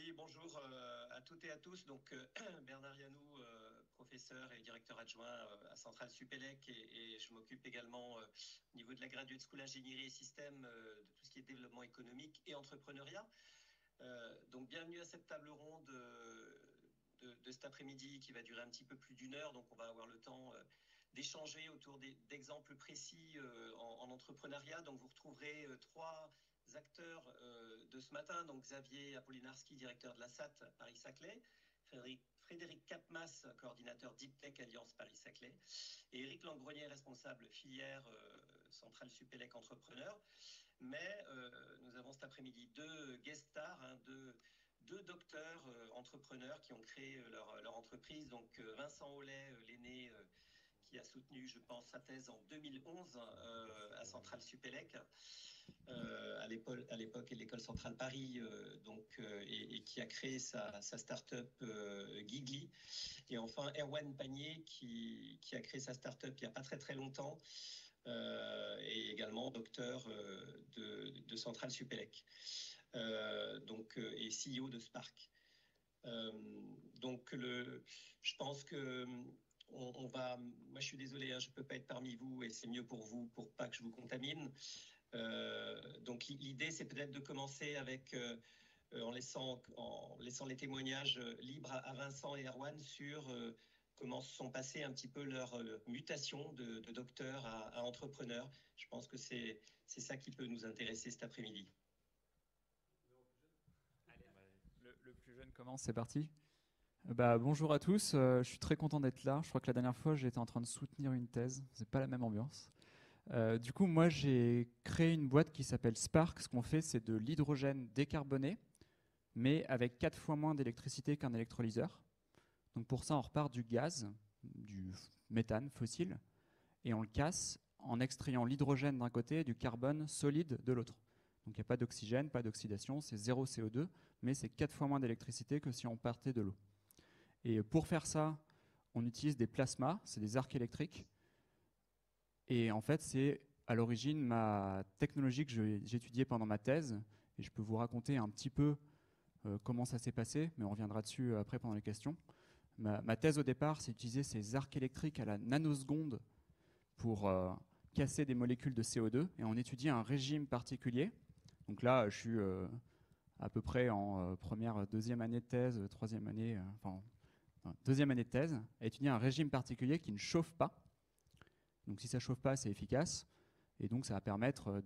Oui, bonjour à toutes et à tous. Donc, Bernard Yanou, professeur et directeur adjoint à Centrale Supélec, et je m'occupe également au niveau de la Graduate School Ingénierie et Systèmes de tout ce qui est développement économique et entrepreneuriat. Donc, bienvenue à cette table ronde de cet après-midi qui va durer un petit peu plus d'une heure. Donc, on va avoir le temps d'échanger autour d'exemples précis en entrepreneuriat. Donc, vous retrouverez trois acteurs de ce matin, donc Xavier Apollinarski, directeur de la SAT Paris-Saclay, Frédéric Capmas, coordinateur Deep Tech Alliance Paris-Saclay, et Éric Langrenier, responsable filière Centrale Supélec Entrepreneur. Mais nous avons cet après-midi deux guest stars, deux docteurs entrepreneurs qui ont créé leur entreprise. Donc Vincent Aulet, l'aîné, qui a soutenu, je pense, sa thèse en 2011 à Centrale Supélec, à l'époque l'école centrale Paris, et qui a créé sa start-up Gigli. Et enfin Erwan Panier qui a créé sa start-up il n'y a pas très longtemps, et également docteur de Centrale Supélec, et CEO de Spark. Je pense que moi je suis désolé, je ne peux pas être parmi vous et c'est mieux pour vous, pour pas que je vous contamine. Donc l'idée c'est peut-être de commencer avec en laissant les témoignages libres à Vincent et Erwan sur comment se sont passées un petit peu leur mutation de docteur à entrepreneur. Je pense que c'est ça qui peut nous intéresser cet après-midi. Le plus jeune commence, c'est parti. Bonjour à tous, je suis très content d'être là. Je crois que la dernière fois, j'étais en train de soutenir une thèse. C'est pas la même ambiance. Du coup, moi, j'ai créé une boîte qui s'appelle Spark. Ce qu'on fait, c'est de l'hydrogène décarboné, mais avec 4 fois moins d'électricité qu'un électrolyseur. Donc pour ça, on repart du gaz, du méthane fossile, et on le casse en extrayant l'hydrogène d'un côté et du carbone solide de l'autre. Donc il n'y a pas d'oxygène, pas d'oxydation, c'est 0 CO2, mais c'est 4 fois moins d'électricité que si on partait de l'eau. Et pour faire ça, on utilise des plasmas, c'est des arcs électriques. Et en fait, c'est à l'origine ma technologie que j'ai étudiée pendant ma thèse. Et je peux vous raconter un petit peu comment ça s'est passé, mais on reviendra dessus après pendant les questions. Ma thèse au départ, c'est d'utiliser ces arcs électriques à la nanoseconde pour casser des molécules de CO2. Et on étudie un régime particulier. Donc là, je suis à peu près en deuxième année de thèse, deuxième année de thèse, à étudier un régime particulier qui ne chauffe pas. Donc si ça ne chauffe pas, c'est efficace. Et donc ça va permettre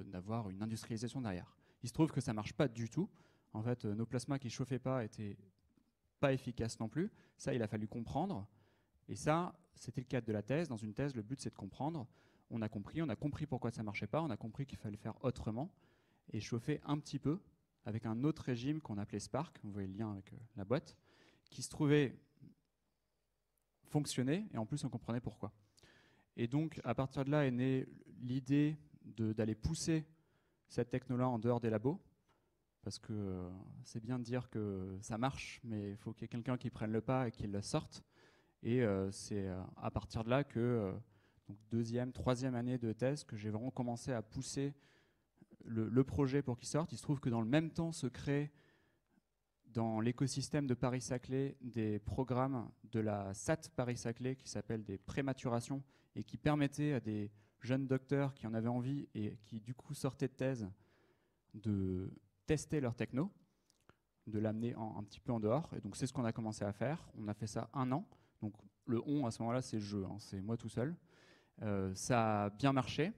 d'avoir une industrialisation derrière. Il se trouve que ça ne marche pas du tout. En fait, nos plasmas qui ne chauffaient pas étaient pas efficaces non plus. Ça, il a fallu comprendre. Et ça, c'était le cadre de la thèse. Dans une thèse, le but, c'est de comprendre. On a compris pourquoi ça ne marchait pas. On a compris qu'il fallait faire autrement et chauffer un petit peu avec un autre régime qu'on appelait Spark. Vous voyez le lien avec la boîte, qui se trouvait fonctionner. Et en plus, on comprenait pourquoi. Et donc, à partir de là est née l'idée d'aller pousser cette techno-là en dehors des labos, parce que c'est bien de dire que ça marche, mais il faut qu'il y ait quelqu'un qui prenne le pas et qui le sorte. Et c'est à partir de là que, donc deuxième, troisième année de thèse, que j'ai vraiment commencé à pousser le projet pour qu'il sorte. Il se trouve que dans le même temps se crée dans l'écosystème de Paris-Saclay des programmes de la SAT Paris-Saclay qui s'appellent des prématurations et qui permettaient à des jeunes docteurs qui en avaient envie et qui du coup sortaient de thèse de tester leur techno, de l'amener un petit peu en dehors. Et donc c'est ce qu'on a commencé à faire. On a fait ça 1 an. Donc le on à ce moment-là, c'est je, c'est moi tout seul. Ça a bien marché.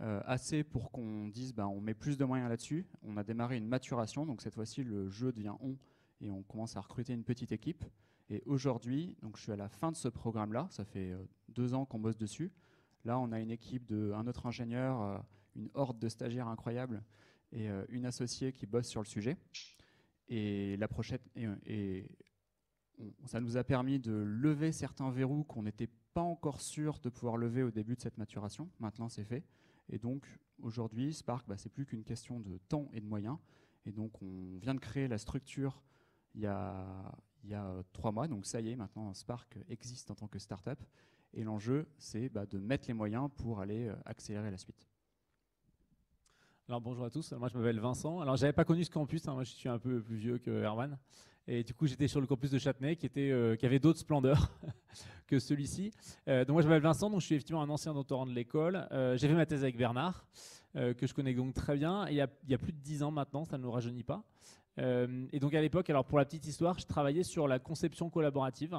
Assez pour qu'on dise on met plus de moyens là-dessus. On a démarré une maturation, donc cette fois-ci le jeu devient on et on commence à recruter une petite équipe. Et aujourd'hui, donc je suis à la fin de ce programme-là, ça fait 2 ans qu'on bosse dessus. Là, on a une équipe d'un autre ingénieur, une horde de stagiaires incroyables et une associée qui bosse sur le sujet. Et la prochaine, ça nous a permis de lever certains verrous qu'on n'était pas encore sûr de pouvoir lever au début de cette maturation. Maintenant, c'est fait. Et donc, aujourd'hui, Spark, c'est plus qu'une question de temps et de moyens. Et donc, on vient de créer la structure il y a 3 mois. Donc, ça y est, maintenant, Spark existe en tant que startup. Et l'enjeu, c'est de mettre les moyens pour aller accélérer la suite. Alors bonjour à tous, moi je m'appelle Vincent. Alors j'avais pas connu ce campus, hein. Moi je suis un peu plus vieux que Erwan. Et du coup j'étais sur le campus de Châtenay qui avait d'autres splendeurs que celui-ci. Donc moi je m'appelle Vincent, donc je suis effectivement un ancien doctorant de l'école. J'ai fait ma thèse avec Bernard, que je connais donc très bien. Et il y a plus de 10 ans maintenant, ça ne nous rajeunit pas. Et donc à l'époque, alors pour la petite histoire, je travaillais sur la conception collaborative,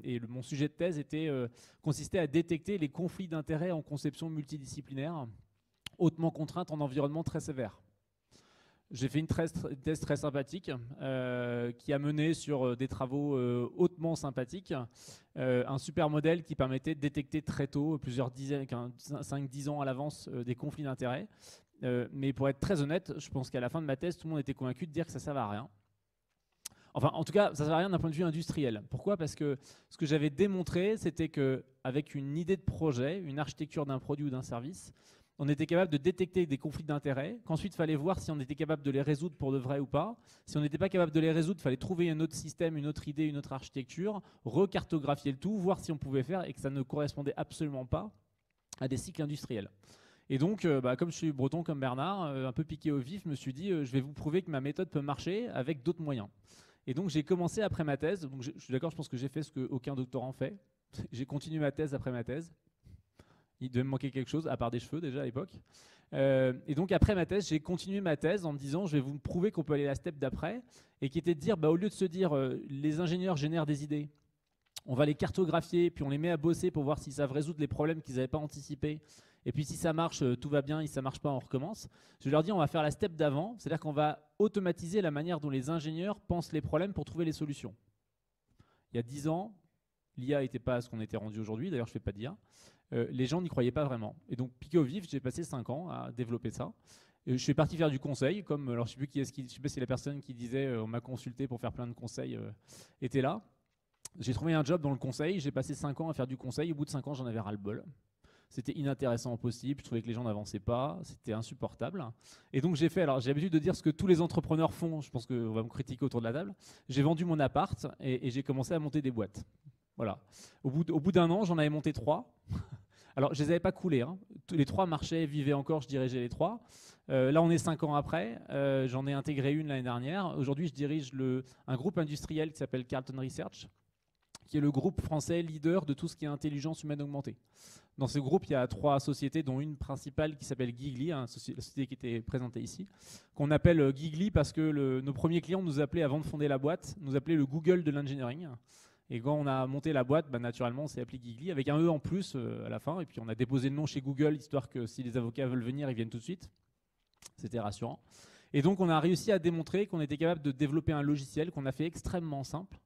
et mon sujet de thèse consistait à détecter les conflits d'intérêts en conception multidisciplinaire, hautement contrainte en environnement très sévère. J'ai fait une thèse très sympathique qui a mené sur des travaux hautement sympathiques, un super modèle qui permettait de détecter très tôt, plusieurs dizaines, 5-10 ans à l'avance, des conflits d'intérêts. Mais pour être très honnête, je pense qu'à la fin de ma thèse, tout le monde était convaincu de dire que ça ne servait à rien. Enfin, en tout cas, ça ne servait à rien d'un point de vue industriel. Pourquoi ? Parce que ce que j'avais démontré, c'était qu'avec une idée de projet, une architecture d'un produit ou d'un service, on était capable de détecter des conflits d'intérêts, qu'ensuite il fallait voir si on était capable de les résoudre pour de vrai ou pas. Si on n'était pas capable de les résoudre, il fallait trouver un autre système, une autre idée, une autre architecture, recartographier le tout, voir si on pouvait faire et que ça ne correspondait absolument pas à des cycles industriels. Et donc, comme je suis breton comme Bernard, un peu piqué au vif, je me suis dit, je vais vous prouver que ma méthode peut marcher avec d'autres moyens. Et donc, j'ai commencé après ma thèse. Donc, je suis d'accord, je pense que j'ai fait ce qu'aucun doctorant fait. J'ai continué ma thèse après ma thèse. Il devait me manquer quelque chose, à part des cheveux déjà à l'époque. Et donc, après ma thèse, j'ai continué ma thèse en me disant, je vais vous prouver qu'on peut aller à la step d'après, et qui était de dire, au lieu de se dire, les ingénieurs génèrent des idées, on va les cartographier, puis on les met à bosser pour voir s'ils savent résoudre les problèmes qu'ils n'avaient pas anticipés. Et puis si ça marche, tout va bien, si ça ne marche pas, on recommence. Je leur dis, on va faire la step d'avant, c'est-à-dire qu'on va automatiser la manière dont les ingénieurs pensent les problèmes pour trouver les solutions. Il y a 10 ans, l'IA n'était pas à ce qu'on était rendu aujourd'hui, d'ailleurs je ne fais pas d'IA. Les gens n'y croyaient pas vraiment. Et donc, piqué au vif, j'ai passé 5 ans à développer ça. Je suis parti faire du conseil, alors je ne sais plus je sais pas si la personne qui disait on m'a consulté pour faire plein de conseils était là. J'ai trouvé un job dans le conseil, j'ai passé 5 ans à faire du conseil, au bout de 5 ans j'en avais ras-le-bol. C'était inintéressant au possible, je trouvais que les gens n'avançaient pas, c'était insupportable. Et donc j'ai l'habitude de dire ce que tous les entrepreneurs font, je pense qu'on va me critiquer autour de la table. J'ai vendu mon appart et j'ai commencé à monter des boîtes. Voilà. Au bout d'un an, j'en avais monté 3. Alors je ne les avais pas coulés, hein. Les 3 marchaient, vivaient encore, je dirigeais les 3. Là on est 5 ans après, j'en ai intégré une l'année dernière. Aujourd'hui je dirige un groupe industriel qui s'appelle Carlton Research, qui est le groupe français leader de tout ce qui est intelligence humaine augmentée. Dans ce groupe, il y a 3 sociétés, dont une principale qui s'appelle Gigli, la société qui était présentée ici, qu'on appelle Gigli parce que nos premiers clients nous appelaient, avant de fonder la boîte, nous appelaient le Google de l'engineering. Et quand on a monté la boîte, naturellement, on s'est appelé Gigli, avec un E en plus à la fin. Et puis on a déposé le nom chez Google, histoire que si les avocats veulent venir, ils viennent tout de suite. C'était rassurant. Et donc on a réussi à démontrer qu'on était capable de développer un logiciel qu'on a fait extrêmement simple,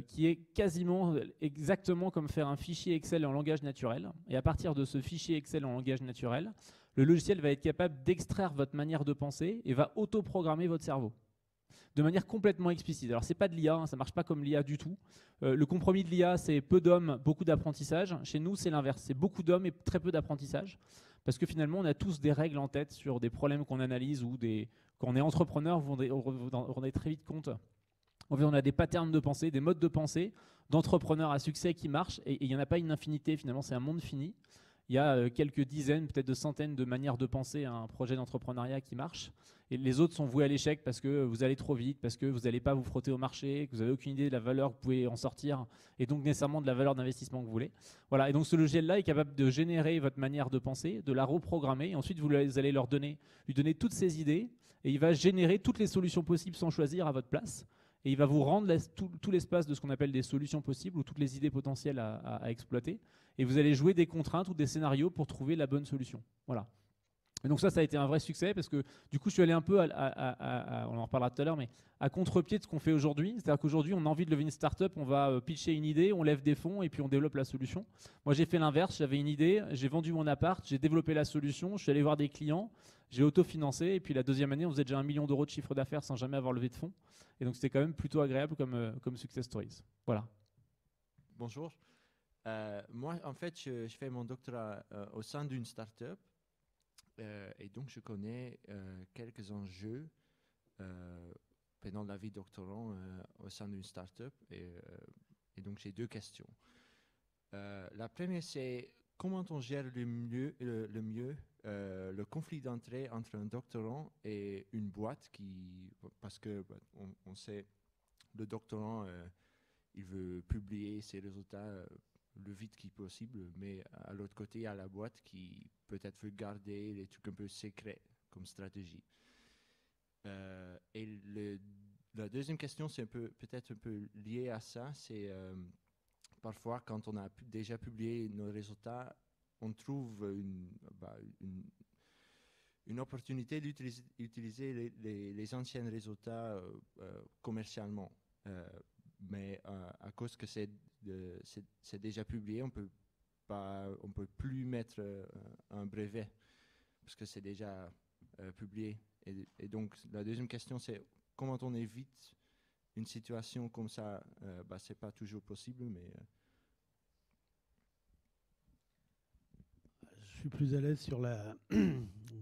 qui est quasiment exactement comme faire un fichier Excel en langage naturel. Et à partir de ce fichier Excel en langage naturel, le logiciel va être capable d'extraire votre manière de penser et va auto-programmer votre cerveau de manière complètement explicite. Alors, ce n'est pas de l'IA, hein, ça ne marche pas comme l'IA du tout. Le compromis de l'IA, c'est peu d'hommes, beaucoup d'apprentissage. Chez nous, c'est l'inverse. C'est beaucoup d'hommes et très peu d'apprentissage. Parce que finalement, on a tous des règles en tête sur des problèmes qu'on analyse ou quand on est entrepreneur, on est très vite compte. On a des patterns de pensée, des modes de pensée d'entrepreneurs à succès qui marchent et il n'y en a pas une infinité, finalement, c'est un monde fini. Il y a quelques dizaines, peut-être de centaines de manières de penser à un projet d'entrepreneuriat qui marche. Et les autres sont voués à l'échec parce que vous allez trop vite, parce que vous n'allez pas vous frotter au marché, que vous n'avez aucune idée de la valeur que vous pouvez en sortir et donc nécessairement de la valeur d'investissement que vous voulez. Voilà. Et donc ce logiciel-là est capable de générer votre manière de penser, de la reprogrammer et ensuite vous allez lui donner toutes ces idées et il va générer toutes les solutions possibles sans choisir à votre place. Et il va vous rendre tout l'espace de ce qu'on appelle des solutions possibles ou toutes les idées potentielles à exploiter. Et vous allez jouer des contraintes ou des scénarios pour trouver la bonne solution. Voilà. Et donc ça a été un vrai succès parce que du coup, je suis allé un peu, on en reparlera tout à l'heure, mais à contre-pied de ce qu'on fait aujourd'hui. C'est-à-dire qu'aujourd'hui, on a envie de lever une start-up, on va pitcher une idée, on lève des fonds et puis on développe la solution. Moi, j'ai fait l'inverse. J'avais une idée, j'ai vendu mon appart, j'ai développé la solution, je suis allé voir des clients, j'ai autofinancé et puis la deuxième année, on faisait déjà 1 million d'euros de chiffre d'affaires sans jamais avoir levé de fonds. Et donc, c'était quand même plutôt agréable comme success stories. Voilà. Bonjour. Moi, en fait, je fais mon doctorat au sein d'une start-up et donc je connais quelques enjeux pendant la vie doctorant au sein d'une start-up et donc j'ai 2 questions. La première, c'est comment on gère le mieux le conflit d'entrée entre un doctorant et une boîte parce que on sait, le doctorant, il veut publier ses résultats le vite qu'il possible, mais à l'autre côté, il y a la boîte qui peut-être veut garder les trucs un peu secrets comme stratégie. Et la deuxième question, c'est peut-être un peu lié à ça, c'est parfois quand on a déjà publié nos résultats, on trouve une opportunité d'utiliser les anciens résultats commercialement. Mais à cause que c'est déjà publié, on peut plus mettre un brevet parce que c'est déjà publié. Et donc la deuxième question, c'est comment on évite une situation comme ça. C'est pas toujours possible, mais je suis plus à l'aise sur la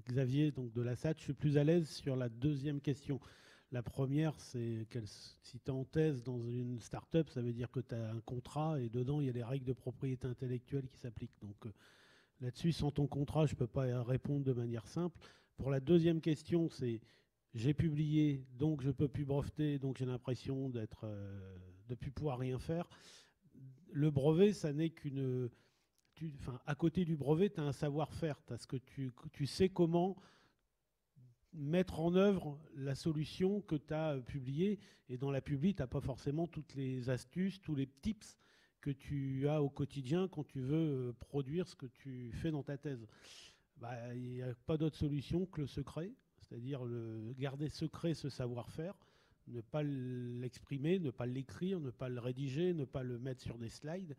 Xavier, donc de la SAT, je suis plus à l'aise sur la deuxième question. La première, c'est si tu es en thèse dans une start-up, ça veut dire que tu as un contrat et dedans, il y a les règles de propriété intellectuelle qui s'appliquent. Donc là-dessus, sans ton contrat, je ne peux pas répondre de manière simple. Pour la deuxième question, c'est j'ai publié, donc je ne peux plus breveter, donc j'ai l'impression de ne plus pouvoir rien faire. Le brevet, ça n'est qu'une... à côté du brevet, tu as un savoir-faire. Parce que tu sais comment mettre en œuvre la solution que tu as publiée. Et dans la publi, tu n'as pas forcément toutes les astuces, tous les tips que tu as au quotidien quand tu veux produire ce que tu fais dans ta thèse. Il n'y a pas d'autre solution que le secret, c'est-à-dire garder secret ce savoir-faire, ne pas l'exprimer, ne pas l'écrire, ne pas le rédiger, ne pas le mettre sur des slides,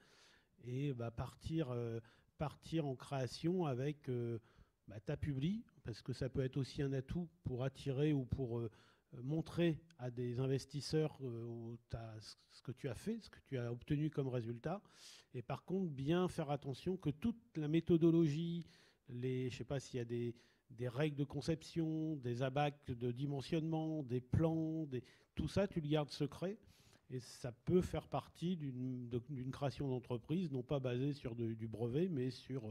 et partir en création avec ta publi, parce que ça peut être aussi un atout pour attirer ou pour montrer à des investisseurs ce que tu as fait, ce que tu as obtenu comme résultat. Et par contre, bien faire attention que toute la méthodologie, je ne sais pas s'il y a des règles de conception, des abacs de dimensionnement, des plans, tout ça, tu le gardes secret. Et ça peut faire partie d'une création d'entreprise, non pas basée sur du brevet, mais sur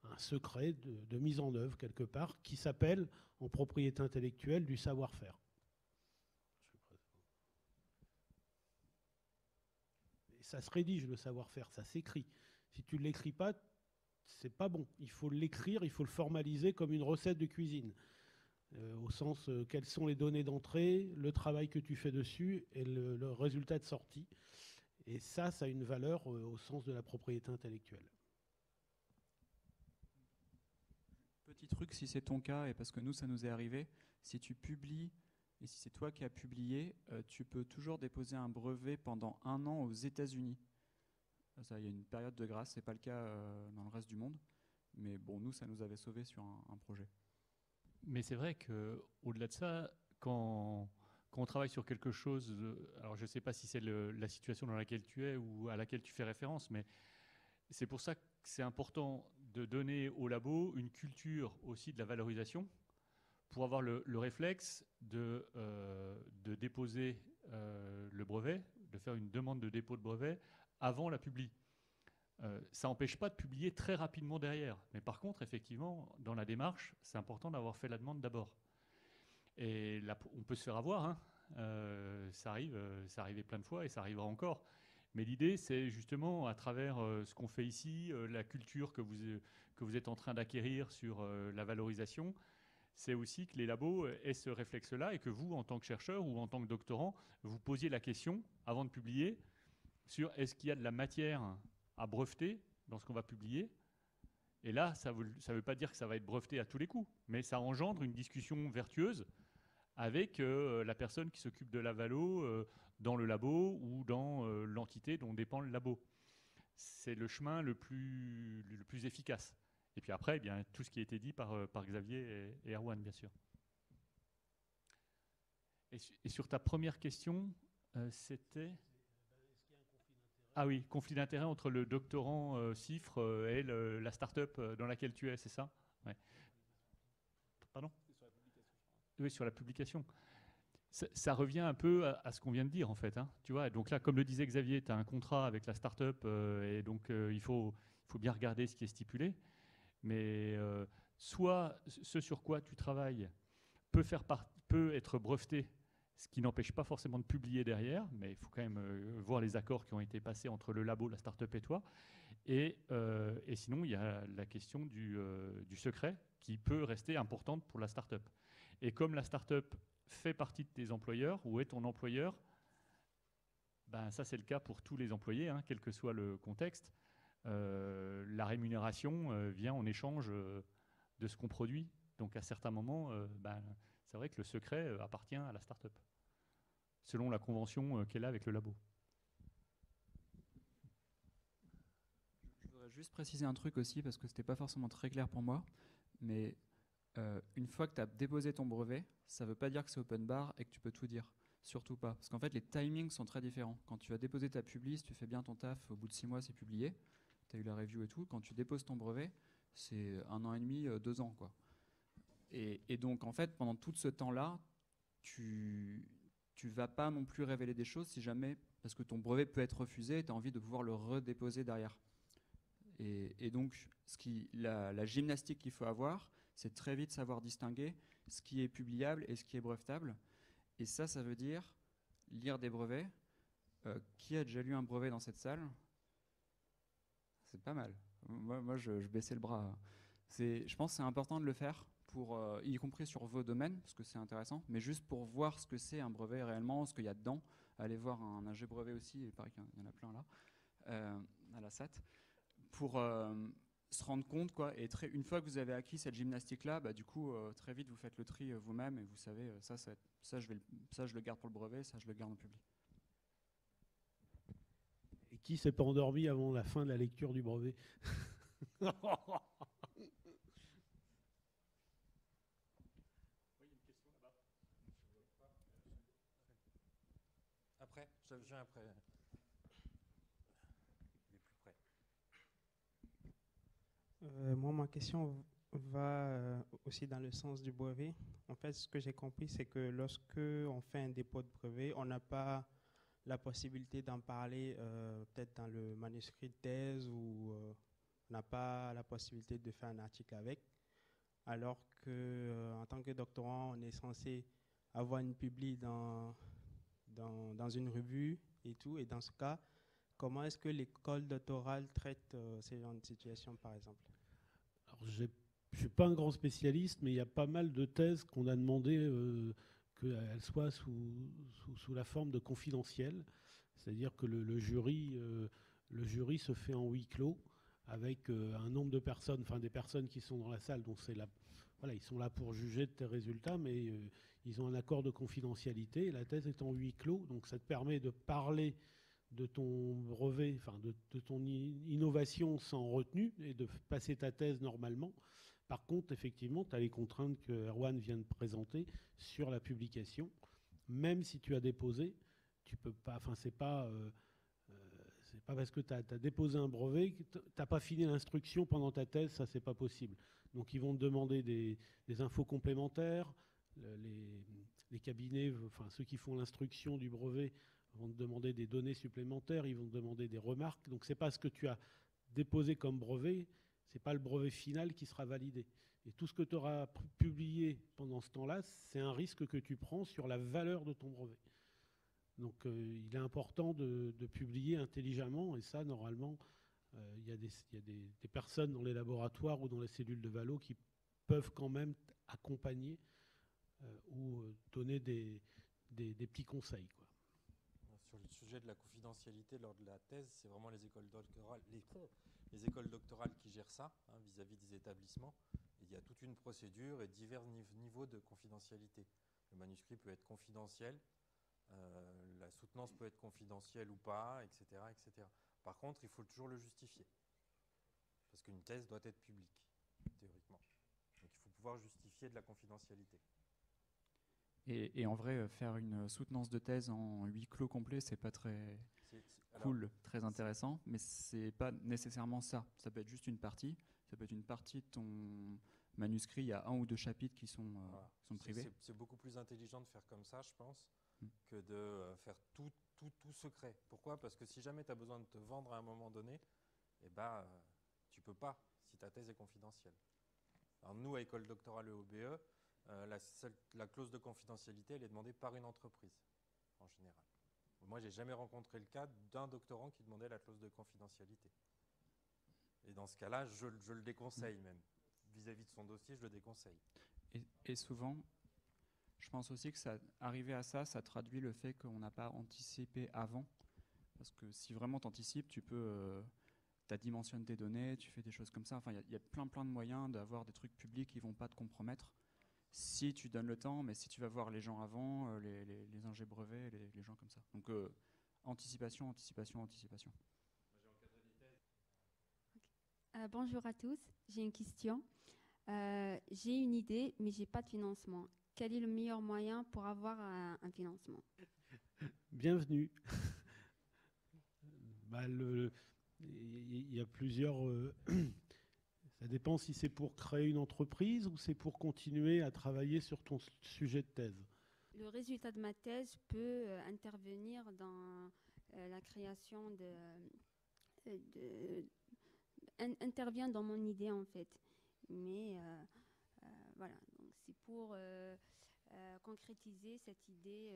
un secret de mise en œuvre quelque part, qui s'appelle, en propriété intellectuelle, du savoir-faire. Et ça se rédige, le savoir-faire, ça s'écrit. Si tu ne l'écris pas, c'est pas bon. Il faut l'écrire, il faut le formaliser comme une recette de cuisine. Au sens quelles sont les données d'entrée, le travail que tu fais dessus et le résultat de sortie. Et ça a une valeur au sens de la propriété intellectuelle. Petit truc, si c'est ton cas, et parce que nous, ça nous est arrivé, si tu publies, et si c'est toi qui as publié, tu peux toujours déposer un brevet pendant 1 an aux États-Unis. Ça, il y a une période de grâce, c'est pas le cas dans le reste du monde. Mais bon, nous, ça nous avait sauvés sur un projet. Mais c'est vrai qu'au-delà de ça, quand on travaille sur quelque chose, alors je ne sais pas si c'est la situation dans laquelle tu es ou à laquelle tu fais référence, mais c'est pour ça que c'est important de donner au labo une culture aussi de la valorisation pour avoir le réflexe de déposer le brevet, de faire une demande de dépôt de brevet avant la publi. Ça n'empêche pas de publier très rapidement derrière. Mais par contre, effectivement, dans la démarche, c'est important d'avoir fait la demande d'abord. Et là, on peut se faire avoir. Hein. Ça arrivait plein de fois et ça arrivera encore. Mais l'idée, c'est justement, à travers ce qu'on fait ici, la culture que vous êtes en train d'acquérir sur la valorisation, c'est aussi que les labos aient ce réflexe-là et que vous, en tant que chercheur ou en tant que doctorant, vous posiez la question, avant de publier, sur est-ce qu'il y a de la matière à breveter dans ce qu'on va publier. Et là, ça veut pas dire que ça va être breveté à tous les coups, mais ça engendre une discussion vertueuse avec la personne qui s'occupe de la valo dans le labo ou dans l'entité dont dépend le labo. C'est le chemin le plus efficace. Et puis après, eh bien, tout ce qui a été dit par Xavier et Erwan, bien sûr. Et sur ta première question, c'était... Ah oui, conflit d'intérêt entre le doctorant CIFRE et la start-up dans laquelle tu es, c'est ça? Ouais. Pardon? Oui, sur la publication. Ça revient un peu à ce qu'on vient de dire, en fait. Hein. Tu vois, donc là, comme le disait Xavier, tu as un contrat avec la start-up et donc il faut bien regarder ce qui est stipulé. Mais soit ce sur quoi tu travailles peut être breveté, ce qui n'empêche pas forcément de publier derrière, mais il faut quand même voir les accords qui ont été passés entre le labo, la start-up et toi. Et sinon, il y a la question du secret qui peut rester importante pour la start-up. Et comme la start-up fait partie de tes employeurs ou est ton employeur, ben ça c'est le cas pour tous les employés, hein, quel que soit le contexte. La rémunération vient en échange de ce qu'on produit. Donc à certains moments, c'est vrai que le secret appartient à la start-up, selon la convention qu'elle a avec le labo. Je voudrais juste préciser un truc aussi, parce que ce n'était pas forcément très clair pour moi, mais une fois que tu as déposé ton brevet, ça ne veut pas dire que c'est open bar et que tu peux tout dire. Surtout pas. Parce qu'en fait, les timings sont très différents. Quand tu as déposé ta publi, si tu fais bien ton taf, au bout de 6 mois, c'est publié. Tu as eu la review et tout. Quand tu déposes ton brevet, c'est 1 an et demi, 2 ans, quoi. Et donc, en fait, pendant tout ce temps-là, tu vas pas non plus révéler des choses si jamais, parce que ton brevet peut être refusé et tu as envie de pouvoir le redéposer derrière. Et donc, la gymnastique qu'il faut avoir, c'est très vite savoir distinguer ce qui est publiable et ce qui est brevetable. Et ça veut dire lire des brevets. Qui a déjà lu un brevet dans cette salle? C'est pas mal. Moi je baissais le bras. Je pense que c'est important de le faire, y compris sur vos domaines, parce que c'est intéressant, mais juste pour voir ce que c'est un brevet réellement, ce qu'il y a dedans. Allez voir un ingé brevet aussi, il paraît qu'il y en a plein là, à la SAT, pour se rendre compte, quoi. Et une fois que vous avez acquis cette gymnastique-là, du coup, très vite, vous faites le tri vous-même et vous savez, ça je le garde pour le brevet, ça je le garde en public. Et qui s'est pas endormi avant la fin de la lecture du brevet? Après, je viens après. Il est plus près. Moi, ma question va aussi dans le sens du brevet. En fait, ce que j'ai compris, c'est que lorsque on fait un dépôt de brevet, on n'a pas la possibilité d'en parler peut-être dans le manuscrit de thèse ou on n'a pas la possibilité de faire un article avec. Alors que en tant que doctorant, on est censé avoir une publi dans une revue et tout. Et dans ce cas, comment est-ce que l'école doctorale traite ces genres de situations, par exemple? Alors, je ne suis pas un grand spécialiste, mais il y a pas mal de thèses qu'on a demandé qu'elles soient sous la forme de confidentiel. C'est-à-dire que le jury se fait en huis clos avec un nombre de personnes, enfin des personnes qui sont dans la salle, donc voilà, ils sont là pour juger de tes résultats, mais ils ont un accord de confidentialité. Et la thèse est en huis clos, donc ça te permet de parler de ton brevet, enfin de ton innovation sans retenue et de passer ta thèse normalement. Par contre, effectivement, tu as les contraintes que Erwan vient de présenter sur la publication. Même si tu as déposé, tu peux pas, enfin c'est pas parce que tu as déposé un brevet que tu n'as pas fini l'instruction pendant ta thèse, ça c'est pas possible. Donc ils vont te demander des infos complémentaires, les cabinets, enfin ceux qui font l'instruction du brevet vont te demander des données supplémentaires, ils vont te demander des remarques. Donc c'est pas ce que tu as déposé comme brevet, c'est pas le brevet final qui sera validé. Et tout ce que tu auras publié pendant ce temps-là, c'est un risque que tu prends sur la valeur de ton brevet. Donc il est important de publier intelligemment, et ça, normalement, il y a des personnes dans les laboratoires ou dans les cellules de Valo qui peuvent quand même accompagner ou donner des petits conseils, quoi. Sur le sujet de la confidentialité lors de la thèse, c'est vraiment les écoles doctorales, les écoles doctorales qui gèrent ça, hein, vis-à-vis des établissements. Et il y a toute une procédure et divers niveaux de confidentialité. Le manuscrit peut être confidentiel, la soutenance peut être confidentielle ou pas, etc., etc. Par contre, il faut toujours le justifier. Parce qu'une thèse doit être publique, théoriquement. Donc il faut pouvoir justifier de la confidentialité. Et en vrai, faire une soutenance de thèse en huis clos complet, c'est pas très cool, très intéressant, mais c'est pas nécessairement ça. Ça peut être juste une partie. Ça peut être une partie de ton manuscrit. Il y a 1 ou 2 chapitres qui sont privés. C'est beaucoup plus intelligent de faire comme ça, je pense, que de faire tout secret. Pourquoi? Parce que si jamais tu as besoin de te vendre à un moment donné, tu peux pas, si ta thèse est confidentielle. Alors nous, à École Doctorale EOBE, la clause de confidentialité, elle est demandée par une entreprise, en général. Moi, j'ai jamais rencontré le cas d'un doctorant qui demandait la clause de confidentialité. Et dans ce cas-là, je le déconseille même. Vis-à-vis de son dossier, je le déconseille. Et souvent, je pense aussi que arriver à ça, ça traduit le fait qu'on n'a pas anticipé avant. Parce que si vraiment tu anticipes, tu peux... tu dimensionnes tes données, tu fais des choses comme ça. Enfin, il y a plein de moyens d'avoir des trucs publics qui ne vont pas te compromettre. Si tu donnes le temps, mais si tu vas voir les gens avant, les ingés brevets, les gens comme ça. Donc, anticipation. Bonjour à tous, j'ai une question. J'ai une idée, mais je n'ai pas de financement. Quel est le meilleur moyen pour avoir un financement? Bienvenue. Il y a plusieurs... ça dépend si c'est pour créer une entreprise ou c'est pour continuer à travailler sur ton sujet de thèse. Le résultat de ma thèse peut intervenir dans la création intervient dans mon idée en fait. Mais voilà, donc c'est pour concrétiser cette idée.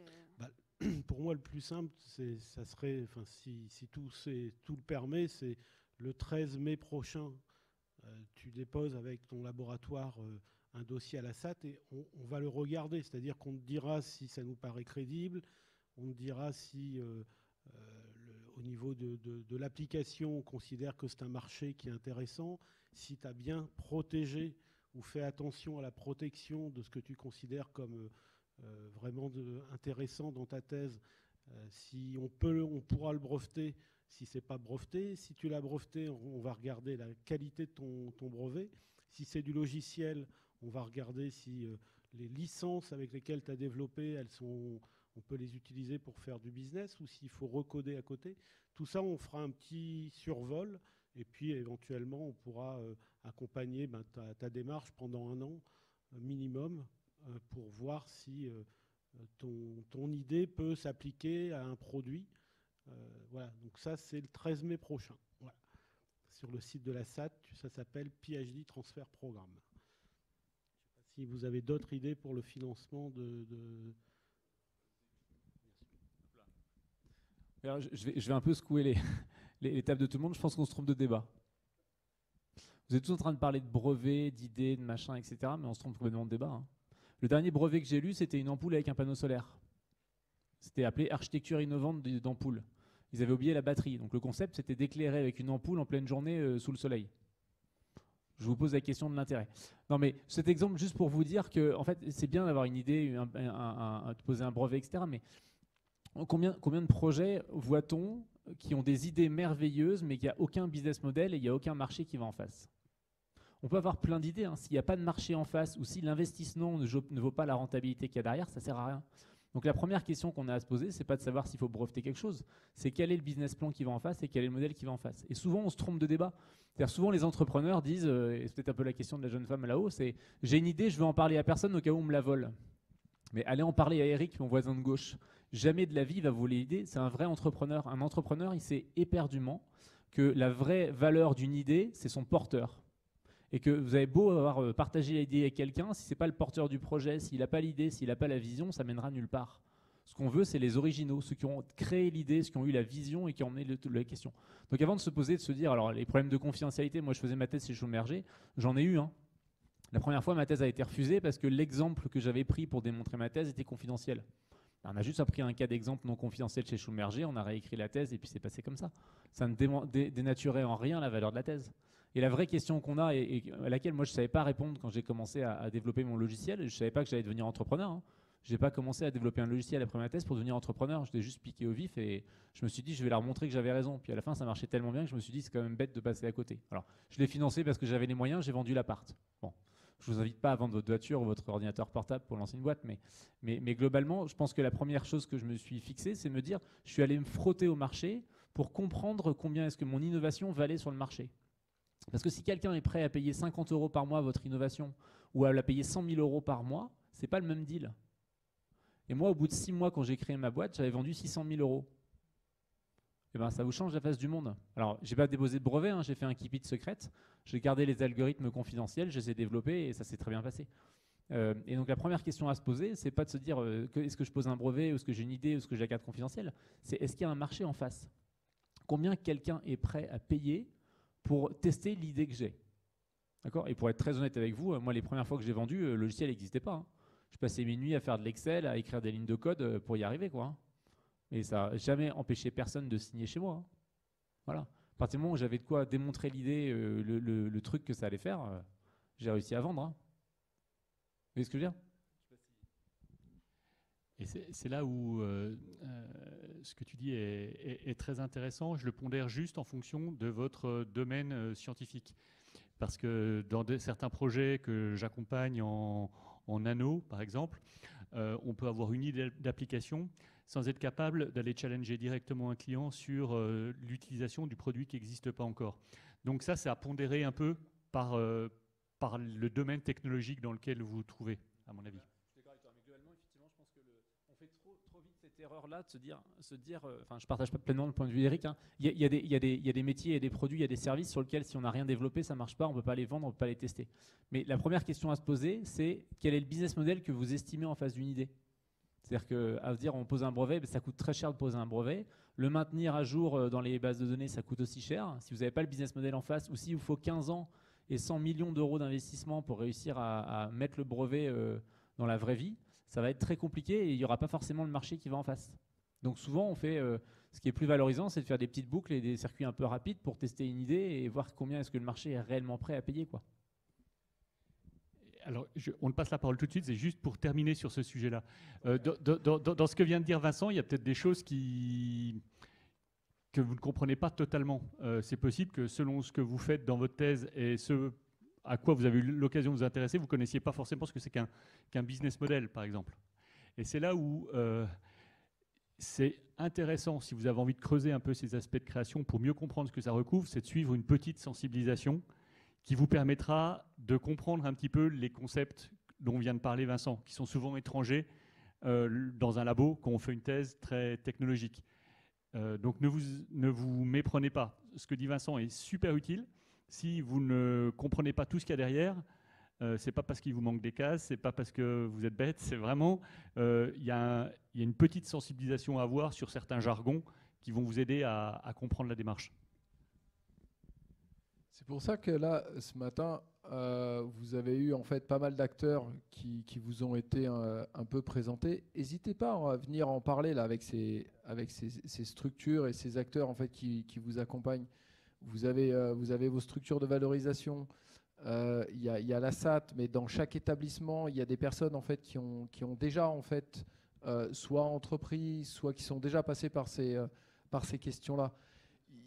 Pour moi, le plus simple, ça serait, si tout le permet, c'est le 13 mai prochain. Tu déposes avec ton laboratoire un dossier à la SAT et on va le regarder. C'est-à-dire qu'on te dira si ça nous paraît crédible, on te dira si au niveau de l'application, on considère que c'est un marché qui est intéressant, si tu as bien protégé ou fait attention à la protection de ce que tu considères comme vraiment intéressant dans ta thèse, si on pourra le breveter. Si ce n'est pas breveté, si tu l'as breveté, on va regarder la qualité de ton brevet. Si c'est du logiciel, on va regarder si les licences avec lesquelles tu as développé, on peut les utiliser pour faire du business ou s'il faut recoder à côté. Tout ça, on fera un petit survol et puis éventuellement, on pourra accompagner ta démarche pendant 1 an minimum pour voir si ton idée peut s'appliquer à un produit. Voilà, donc ça c'est le 13 mai prochain. Voilà. Sur le site de la SAT, ça s'appelle PhD Transfer Programme. Je ne sais pas si vous avez d'autres idées pour le financement de... Alors, je vais un peu secouer les tables de tout le monde. Je pense qu'on se trompe de débat. Vous êtes tous en train de parler de brevets, d'idées, de machin, etc. Mais on se trompe complètement de débat. Hein. Le dernier brevet que j'ai lu, c'était une ampoule avec un panneau solaire. C'était appelé architecture innovante d'ampoule. Ils avaient oublié la batterie. Donc le concept, c'était d'éclairer avec une ampoule en pleine journée sous le soleil. Je vous pose la question de l'intérêt. Non, mais cet exemple, juste pour vous dire que, en fait, c'est bien d'avoir une idée, de poser un brevet, etc. Mais combien de projets voit-on qui ont des idées merveilleuses, mais qu'il n'y a aucun business model et il n'y a aucun marché qui va en face? On peut avoir plein d'idées. Hein. S'il n'y a pas de marché en face ou si l'investissement ne vaut pas la rentabilité qu'il y a derrière, ça ne sert à rien. Donc la première question qu'on a à se poser, ce n'est pas de savoir s'il faut breveter quelque chose, c'est quel est le business plan qui va en face et quel est le modèle qui va en face. Et souvent, on se trompe de débat. C'est-à-dire souvent, les entrepreneurs disent, et c'est peut-être un peu la question de la jeune femme là-haut, c'est « j'ai une idée, je veux en parler à personne au cas où on me la vole ». Mais allez en parler à Eric, mon voisin de gauche. Jamais de la vie il va voler l'idée, c'est un vrai entrepreneur. Un entrepreneur, il sait éperdument que la vraie valeur d'une idée, c'est son porteur. Et que vous avez beau avoir partagé l'idée avec quelqu'un, si ce n'est pas le porteur du projet, s'il n'a pas l'idée, s'il n'a pas la vision, ça mènera nulle part. Ce qu'on veut, c'est les originaux, ceux qui ont créé l'idée, ceux qui ont eu la vision et qui ont emmené la question. Donc avant de se poser, de se dire, alors les problèmes de confidentialité, moi je faisais ma thèse chez Schlumberger, j'en ai eu. Hein. La première fois, ma thèse a été refusée parce que l'exemple que j'avais pris pour démontrer ma thèse était confidentiel. On a juste appris un cas d'exemple non confidentiel chez Schlumberger, on a réécrit la thèse et puis c'est passé comme ça. Ça ne dénaturait en rien la valeur de la thèse. Et la vraie question qu'on a, et à laquelle moi je ne savais pas répondre quand j'ai commencé à développer mon logiciel, je ne savais pas que j'allais devenir entrepreneur. Hein. Je n'ai pas commencé à développer un logiciel après ma thèse pour devenir entrepreneur. Je l'ai juste piqué au vif et je me suis dit je vais leur montrer que j'avais raison. Puis à la fin ça marchait tellement bien que je me suis dit c'est quand même bête de passer à côté. Alors je l'ai financé parce que j'avais les moyens, j'ai vendu l'appart. Bon. Je ne vous invite pas à vendre votre voiture ou votre ordinateur portable pour lancer une boîte, mais globalement, je pense que la première chose que je me suis fixée, c'est me dire, je suis allé me frotter au marché pour comprendre combien est-ce que mon innovation valait sur le marché. Parce que si quelqu'un est prêt à payer 50 € par mois votre innovation ou à la payer 100 000 € par mois, ce n'est pas le même deal. Et moi, au bout de 6 mois, quand j'ai créé ma boîte, j'avais vendu 600 000 €. eh ben, ça vous change la face du monde. Alors, j'ai pas déposé de brevet, hein, j'ai fait un keep it secrète, j'ai gardé les algorithmes confidentiels, je les ai développés et ça s'est très bien passé. Et donc la première question à se poser, c'est pas de se dire est-ce que je pose un brevet, ou est-ce que j'ai une idée, ou est-ce que je la garde confidentielle, c'est est-ce qu'il y a un marché en face? Combien quelqu'un est prêt à payer pour tester l'idée que j'ai? D'accord? Et pour être très honnête avec vous, moi les premières fois que j'ai vendu, le logiciel n'existait pas. Hein. Je passais mes nuits à faire de l'Excel, à écrire des lignes de code pour y arriver, quoi. Hein. Et ça n'a jamais empêché personne de signer chez moi. Hein. Voilà. À partir du moment où j'avais de quoi démontrer l'idée, le truc que ça allait faire, j'ai réussi à vendre. Hein. Vous voyez ce que je veux dire? Et c'est là où ce que tu dis est très intéressant. Je le pondère juste en fonction de votre domaine scientifique. Parce que dans certains projets que j'accompagne en nano, par exemple, on peut avoir une idée d'application sans être capable d'aller challenger directement un client sur l'utilisation du produit qui n'existe pas encore. Donc ça, c'est à pondérer un peu par le domaine technologique dans lequel vous vous trouvez, à mon avis. Je suis d'accord avec toi, mais globalement, effectivement, je pense qu'on fait trop vite cette erreur-là de se dire enfin, je partage pas pleinement le point de vue d'Eric. Hein. Il y a des métiers, il y a des produits, il y a des services sur lesquels, si on n'a rien développé, ça ne marche pas, on ne peut pas les vendre, on ne peut pas les tester. Mais la première question à se poser, c'est quel est le business model que vous estimez en face d'une idée? C'est-à-dire qu'à se dire on pose un brevet, ça coûte très cher de poser un brevet. Le maintenir à jour dans les bases de données, ça coûte aussi cher. Si vous n'avez pas le business model en face, ou s'il vous faut 15 ans et 100 millions d'euros d'investissement pour réussir à mettre le brevet dans la vraie vie, ça va être très compliqué et il n'y aura pas forcément le marché qui va en face. Donc souvent, on fait ce qui est plus valorisant, c'est de faire des petites boucles et des circuits un peu rapides pour tester une idée et voir combien est-ce que le marché est réellement prêt à payer, quoi. Alors, on ne passe la parole tout de suite, c'est juste pour terminer sur ce sujet-là. Dans ce que vient de dire Vincent, il y a peut-être des choses que vous ne comprenez pas totalement. C'est possible que selon ce que vous faites dans votre thèse et ce à quoi vous avez eu l'occasion de vous intéresser, vous ne connaissiez pas forcément ce que c'est qu'un business model, par exemple. Et c'est là où c'est intéressant, si vous avez envie de creuser un peu ces aspects de création pour mieux comprendre ce que ça recouvre, c'est de suivre une petite sensibilisation qui vous permettra de comprendre un petit peu les concepts dont vient de parler Vincent, qui sont souvent étrangers dans un labo quand on fait une thèse très technologique. Donc ne vous méprenez pas. Ce que dit Vincent est super utile. Si vous ne comprenez pas tout ce qu'il y a derrière, c'est pas parce qu'il vous manque des cases, c'est pas parce que vous êtes bête, c'est vraiment il y a une petite sensibilisation à avoir sur certains jargons qui vont vous aider à comprendre la démarche. C'est pour ça que là, ce matin, vous avez eu en fait pas mal d'acteurs qui vous ont été un peu présentés. N'hésitez pas à venir en parler là, avec ces structures et ces acteurs en fait, qui vous accompagnent. Vous avez vos structures de valorisation. Il y a la SAT, mais dans chaque établissement, il y a des personnes en fait, qui ont déjà en fait, soit entrepris, soit qui sont déjà passées par ces questions-là.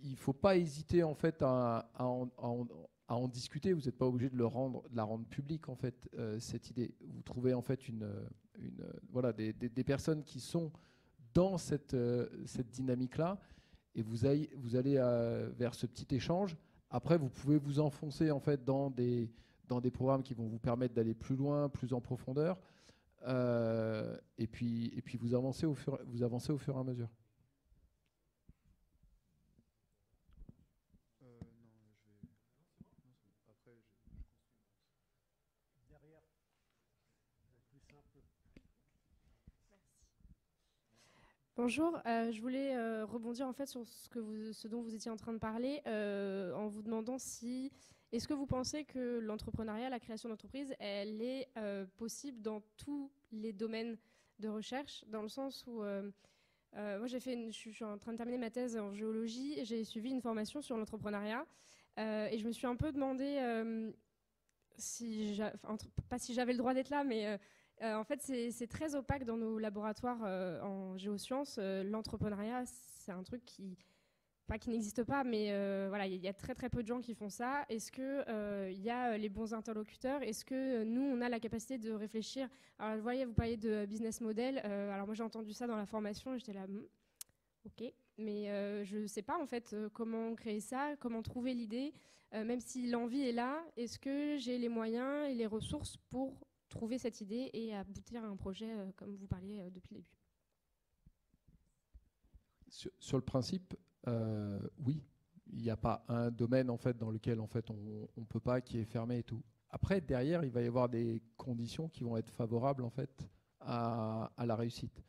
Il ne faut pas hésiter en fait à en discuter. Vous n'êtes pas obligé de la rendre publique en fait, cette idée. Vous trouvez en fait voilà, des personnes qui sont dans cette dynamique-là et vous allez vers ce petit échange. Après, vous pouvez vous enfoncer en fait dans des programmes qui vont vous permettre d'aller plus loin, plus en profondeur, et puis vous avancez au fur et à mesure. Bonjour, je voulais rebondir en fait sur ce dont vous étiez en train de parler en vous demandant si est-ce que vous pensez que l'entrepreneuriat, la création d'entreprise, elle est possible dans tous les domaines de recherche, dans le sens où moi je suis en train de terminer ma thèse en géologie et j'ai suivi une formation sur l'entrepreneuriat et je me suis un peu demandé pas si j'avais le droit d'être là, mais en fait, c'est très opaque dans nos laboratoires en géosciences. L'entrepreneuriat, c'est un truc pas qui n'existe pas, mais voilà, il y a très très peu de gens qui font ça. Est-ce que il y a les bons interlocuteurs? Est-ce que nous, on a la capacité de réfléchir? Alors, vous voyez, vous parlez de business model. Alors moi, j'ai entendu ça dans la formation et j'étais là, ok, mais je ne sais pas en fait comment créer ça, comment trouver l'idée. Même si l'envie est là, est-ce que j'ai les moyens et les ressources pour trouver cette idée et aboutir à un projet comme vous parliez depuis le début? Sur le principe, Oui, il n'y a pas un domaine en fait, dans lequel en fait, on ne peut pas, qui est fermé et tout. Après, derrière, il va y avoir des conditions qui vont être favorables en fait, à la réussite.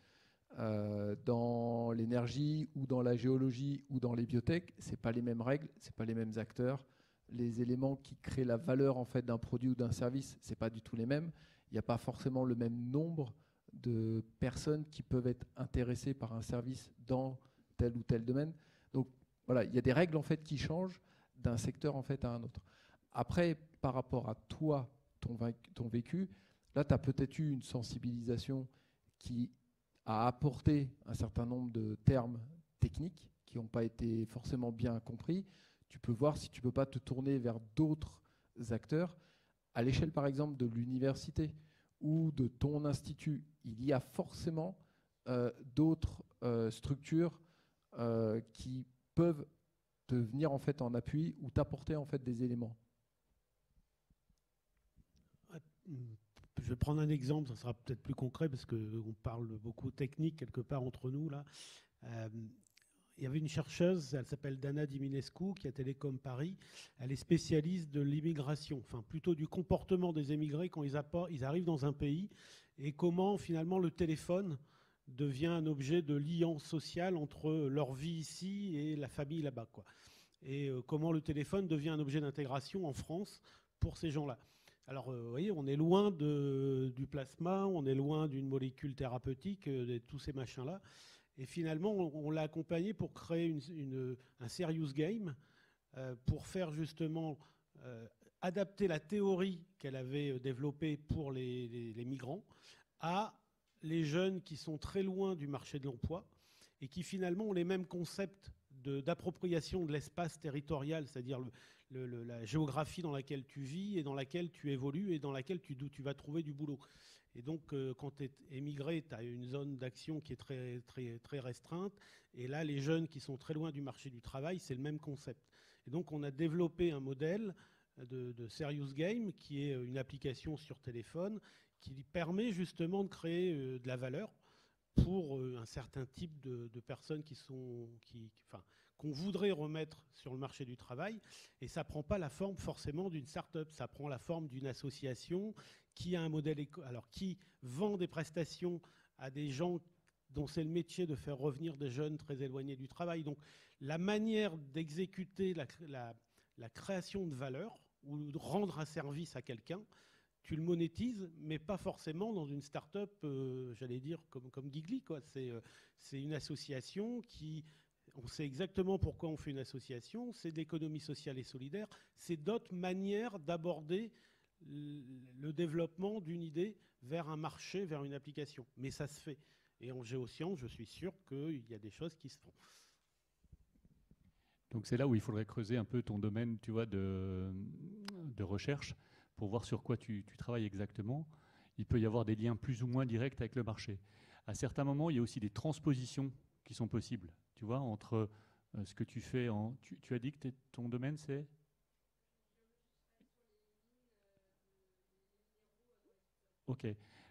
Dans l'énergie ou dans la géologie ou dans les biotech, ce n'est pas les mêmes règles, ce n'est pas les mêmes acteurs. Les éléments qui créent la valeur en fait, d'un produit ou d'un service, ce n'est pas du tout les mêmes. Il n'y a pas forcément le même nombre de personnes qui peuvent être intéressées par un service dans tel ou tel domaine. Donc voilà, il y a des règles en fait, qui changent d'un secteur en fait, à un autre. Après, par rapport à toi, ton vécu, là, tu as peut-être eu une sensibilisation qui a apporté un certain nombre de termes techniques qui n'ont pas été forcément bien compris. Tu peux voir si tu ne peux pas te tourner vers d'autres acteurs. À l'échelle, par exemple, de l'université ou de ton institut, il y a forcément d'autres structures qui peuvent te venir en fait en appui ou t'apporter en fait des éléments. Je vais prendre un exemple, ça sera peut-être plus concret parce qu'on parle beaucoup technique quelque part entre nous là. Il y avait une chercheuse, elle s'appelle Dana Diminescu, qui est à Télécom Paris. Elle est spécialiste de l'immigration, enfin plutôt du comportement des émigrés quand ils arrivent dans un pays et comment finalement le téléphone devient un objet de lien social entre leur vie ici et la famille là-bas, quoi. Et comment le téléphone devient un objet d'intégration en France pour ces gens-là. Alors, vous voyez, on est loin du plasma, on est loin d'une molécule thérapeutique, de tous ces machins-là. Et finalement, on l'a accompagné pour créer un serious game, pour faire justement adapter la théorie qu'elle avait développée pour les migrants à les jeunes qui sont très loin du marché de l'emploi et qui finalement ont les mêmes concepts d'appropriation de l'espace territorial, c'est-à-dire la géographie dans laquelle tu vis et dans laquelle tu évolues et dans laquelle tu vas trouver du boulot. Et donc, quand tu es émigré, tu as une zone d'action qui est très, très, très restreinte. Et là, les jeunes qui sont très loin du marché du travail, c'est le même concept. Et donc, on a développé un modèle de Serious Game, qui est une application sur téléphone, qui permet justement de créer de la valeur pour un certain type de personnes qu'on voudrait remettre sur le marché du travail. Et ça ne prend pas la forme forcément d'une start-up, ça prend la forme d'une association qui a un modèle, qui vend des prestations à des gens dont c'est le métier de faire revenir des jeunes très éloignés du travail. Donc la manière d'exécuter la création de valeur ou de rendre un service à quelqu'un, tu le monétises, mais pas forcément dans une start-up, j'allais dire, comme Gigli, quoi. C'est une association qui... On sait exactement pourquoi on fait une association, c'est de l'économie sociale et solidaire, c'est d'autres manières d'aborder le développement d'une idée vers un marché, vers une application. Mais ça se fait. Et en géosciences, je suis sûr qu'il y a des choses qui se font. Donc c'est là où il faudrait creuser un peu ton domaine, tu vois, de recherche pour voir sur quoi tu travailles exactement. Il peut y avoir des liens plus ou moins directs avec le marché. À certains moments, il y a aussi des transpositions qui sont possibles, tu vois, entre ce que tu fais en... Tu as dit que ton domaine, c'est... Ok.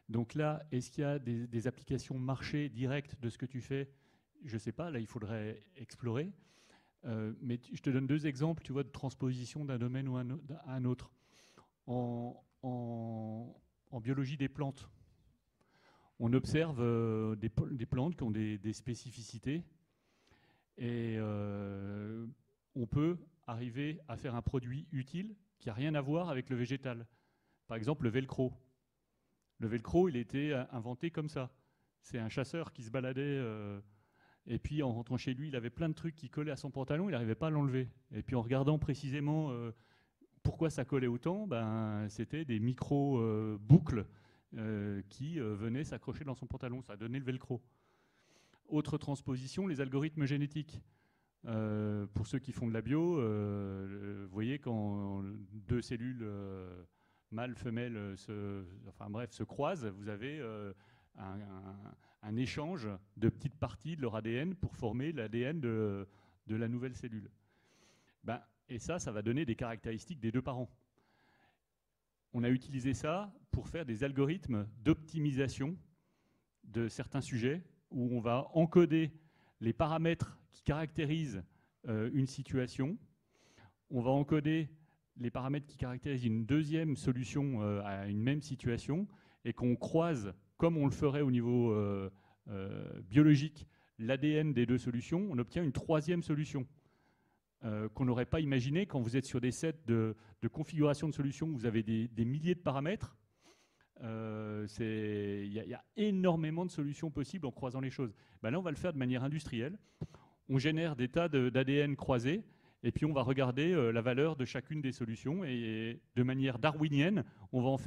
Donc là, est-ce qu'il y a des applications marché directes de ce que tu fais? Je ne sais pas, là, il faudrait explorer. Mais je te donne deux exemples, tu vois, de transposition d'un domaine ou à un autre. En biologie des plantes, on observe des plantes qui ont des spécificités et on peut arriver à faire un produit utile qui n'a rien à voir avec le végétal. Par exemple, le velcro. Le velcro, il a été inventé comme ça. C'est un chasseur qui se baladait et puis en rentrant chez lui, il avait plein de trucs qui collaient à son pantalon, il n'arrivait pas à l'enlever. Et puis en regardant précisément pourquoi ça collait autant, c'était des micro-boucles qui venaient s'accrocher dans son pantalon. Ça a donné le velcro. Autre transposition, les algorithmes génétiques. Pour ceux qui font de la bio, vous voyez quand deux cellules mâles, femelles se croisent, vous avez un échange de petites parties de leur ADN pour former l'ADN de la nouvelle cellule. Et ça va donner des caractéristiques des deux parents. On a utilisé ça pour faire des algorithmes d'optimisation de certains sujets où on va encoder les paramètres qui caractérisent une situation, on va encoder les paramètres qui caractérisent une deuxième solution à une même situation, et qu'on croise, comme on le ferait au niveau biologique, l'ADN des deux solutions, on obtient une troisième solution qu'on n'aurait pas imaginé quand vous êtes sur des sets de configuration de solutions où vous avez des milliers de paramètres. Il y a énormément de solutions possibles en croisant les choses. Ben là, on va le faire de manière industrielle. On génère des tas d'ADN croisés, et puis on va regarder la valeur de chacune des solutions, et de manière darwinienne, on va en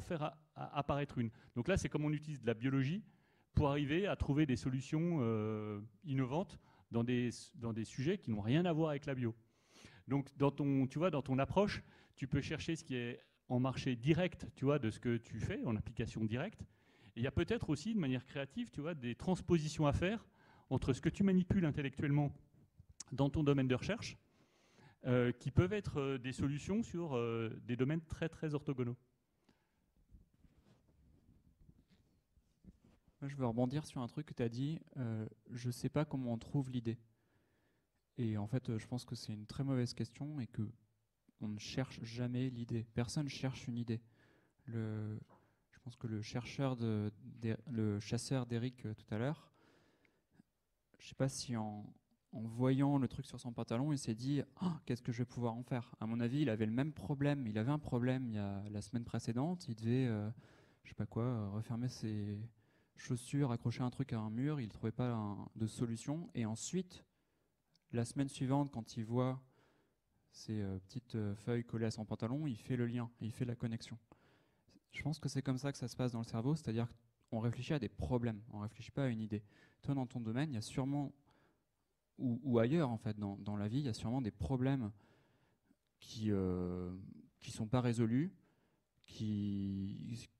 faire apparaître une. Donc là, c'est comme on utilise de la biologie pour arriver à trouver des solutions innovantes dans des sujets qui n'ont rien à voir avec la bio. Donc dans ton approche, tu peux chercher ce qui est en marché direct, tu vois, de ce que tu fais, en application directe. Et il y a peut-être aussi, de manière créative, tu vois, des transpositions à faire entre ce que tu manipules intellectuellement dans ton domaine de recherche, qui peuvent être des solutions sur des domaines très, très orthogonaux. Moi, je veux rebondir sur un truc que tu as dit. Je ne sais pas comment on trouve l'idée. Et en fait, je pense que c'est une très mauvaise question et qu'on ne cherche jamais l'idée. Personne ne cherche une idée. Je pense que le chasseur d'Eric tout à l'heure, je ne sais pas si en voyant le truc sur son pantalon, il s'est dit oh, qu'est-ce que je vais pouvoir en faire. À mon avis, il avait le même problème. Il avait un problème la semaine précédente. Il devait, je sais pas quoi, refermer ses chaussures, accrocher un truc à un mur. Il ne trouvait pas de solution. Et ensuite, la semaine suivante, quand il voit ces petites feuilles collées à son pantalon, il fait le lien, il fait la connexion. Je pense que c'est comme ça que ça se passe dans le cerveau, c'est-à-dire qu'on réfléchit à des problèmes, on ne réfléchit pas à une idée. Toi, dans ton domaine, il y a sûrement, ou ailleurs en fait, dans la vie, il y a sûrement des problèmes qui sont pas résolus,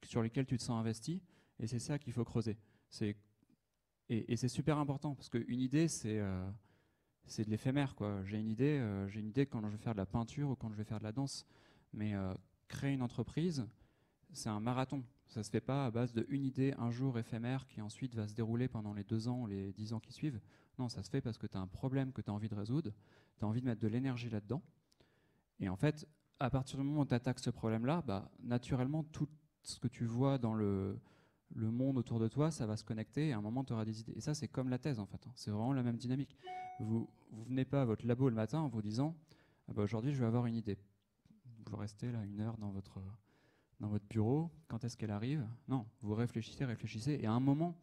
sur lesquels tu te sens investi, et c'est ça qu'il faut creuser. Et c'est super important, parce qu'une idée, c'est de l'éphémère, quoi. J'ai une idée quand je vais faire de la peinture ou quand je vais faire de la danse, mais créer une entreprise, c'est un marathon. Ça ne se fait pas à base d'une idée un jour éphémère qui ensuite va se dérouler pendant les 2 ans ou les 10 ans qui suivent. Non, ça se fait parce que tu as un problème que tu as envie de résoudre, tu as envie de mettre de l'énergie là-dedans. Et en fait, à partir du moment où tu attaques ce problème-là, bah, naturellement, tout ce que tu vois dans le monde autour de toi, ça va se connecter et à un moment, tu auras des idées. Et ça, c'est comme la thèse, en fait. C'est vraiment la même dynamique. Vous venez pas à votre labo le matin en vous disant ah bah, aujourd'hui, je vais avoir une idée. Vous restez là 1 heure dans votre bureau. Quand est-ce qu'elle arrive? Non, vous réfléchissez. Et à un moment,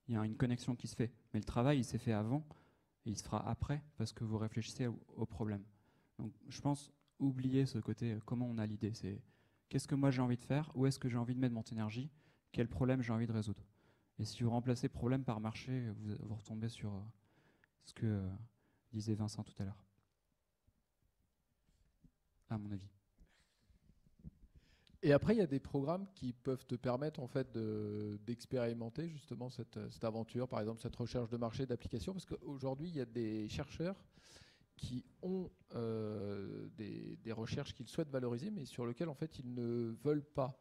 il y a une connexion qui se fait. Mais le travail, il s'est fait avant et il se fera après parce que vous réfléchissez au problème. Donc, je pense, oublier ce côté comment on a l'idée. C'est qu'est-ce que moi j'ai envie de faire? Où est-ce que j'ai envie de mettre mon énergie? Quel problème j'ai envie de résoudre? Et si vous remplacez problème par marché, vous retombez sur ce que disait Vincent tout à l'heure. À mon avis. Et après, il y a des programmes qui peuvent te permettre en fait d'expérimenter justement cette aventure, par exemple cette recherche de marché d'application, parce qu'aujourd'hui, il y a des chercheurs qui ont des recherches qu'ils souhaitent valoriser, mais sur lesquelles en fait ils ne veulent pas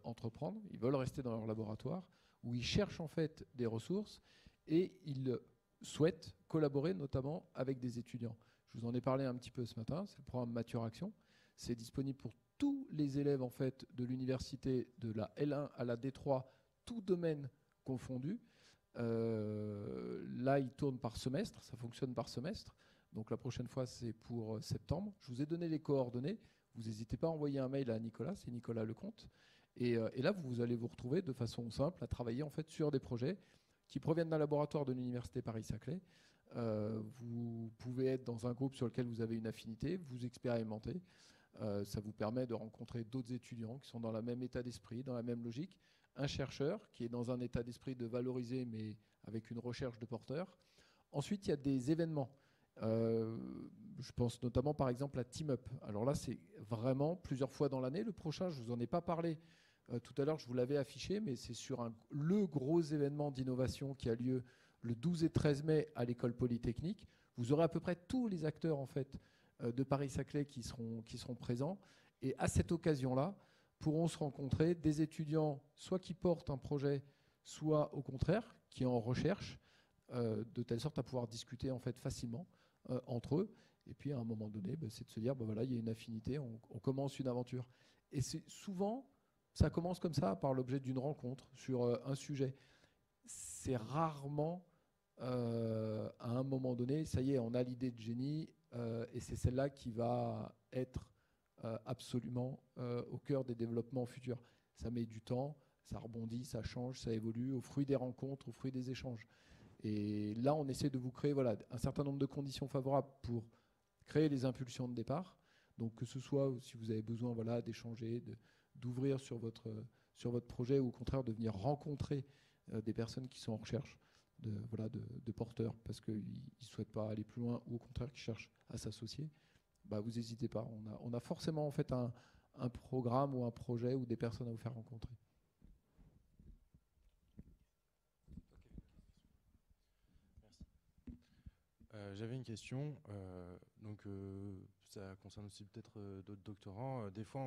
entreprendre, ils veulent rester dans leur laboratoire, où ils cherchent en fait des ressources et ils souhaitent collaborer notamment avec des étudiants. Je vous en ai parlé un petit peu ce matin, c'est le programme Mature Action. C'est disponible pour tous les élèves en fait, de l'université, de la L1 à la D3, tout domaine confondu. Là, il tourne par semestre, ça fonctionne par semestre. Donc la prochaine fois, c'est pour septembre. Je vous ai donné les coordonnées. Vous n'hésitez pas à envoyer un mail à Nicolas, c'est Nicolas Lecomte. Et là, vous allez vous retrouver de façon simple à travailler en fait, sur des projets qui proviennent d'un laboratoire de l'université Paris-Saclay. Vous pouvez être dans un groupe sur lequel vous avez une affinité, vous expérimentez. Ça vous permet de rencontrer d'autres étudiants qui sont dans le même état d'esprit, dans la même logique. Un chercheur qui est dans un état d'esprit de valoriser, mais avec une recherche de porteur. Ensuite, il y a des événements. Je pense notamment, par exemple, à Team Up. Alors là, c'est vraiment plusieurs fois dans l'année. Le prochain, je ne vous en ai pas parlé tout à l'heure, je vous l'avais affiché, mais c'est sur le gros événement d'innovation qui a lieu le 12 et 13 mai à l'École Polytechnique. Vous aurez à peu près tous les acteurs, en fait, de Paris-Saclay qui seront présents. Et à cette occasion-là, pourront se rencontrer des étudiants, soit qui portent un projet, soit au contraire, qui en recherchent, de telle sorte à pouvoir discuter en fait, facilement entre eux. Et puis à un moment donné, c'est de se dire, voilà, il y a une affinité, on commence une aventure. Et c'est souvent, ça commence comme ça, par l'objet d'une rencontre sur un sujet. C'est rarement, à un moment donné, ça y est, on a l'idée de génie, et c'est celle-là qui va être absolument au cœur des développements futurs. Ça met du temps, ça rebondit, ça change, ça évolue au fruit des rencontres, au fruit des échanges. Et là, on essaie de vous créer un certain nombre de conditions favorables pour créer les impulsions de départ. Donc que ce soit si vous avez besoin d'échanger, d'ouvrir sur votre projet, ou au contraire de venir rencontrer des personnes qui sont en recherche de porteurs parce qu'ils ne souhaitent pas aller plus loin, ou au contraire qui cherchent à s'associer, vous n'hésitez pas. On a forcément en fait un programme ou un projet ou des personnes à vous faire rencontrer. J'avais une question, ça concerne aussi peut-être d'autres doctorants. Des fois,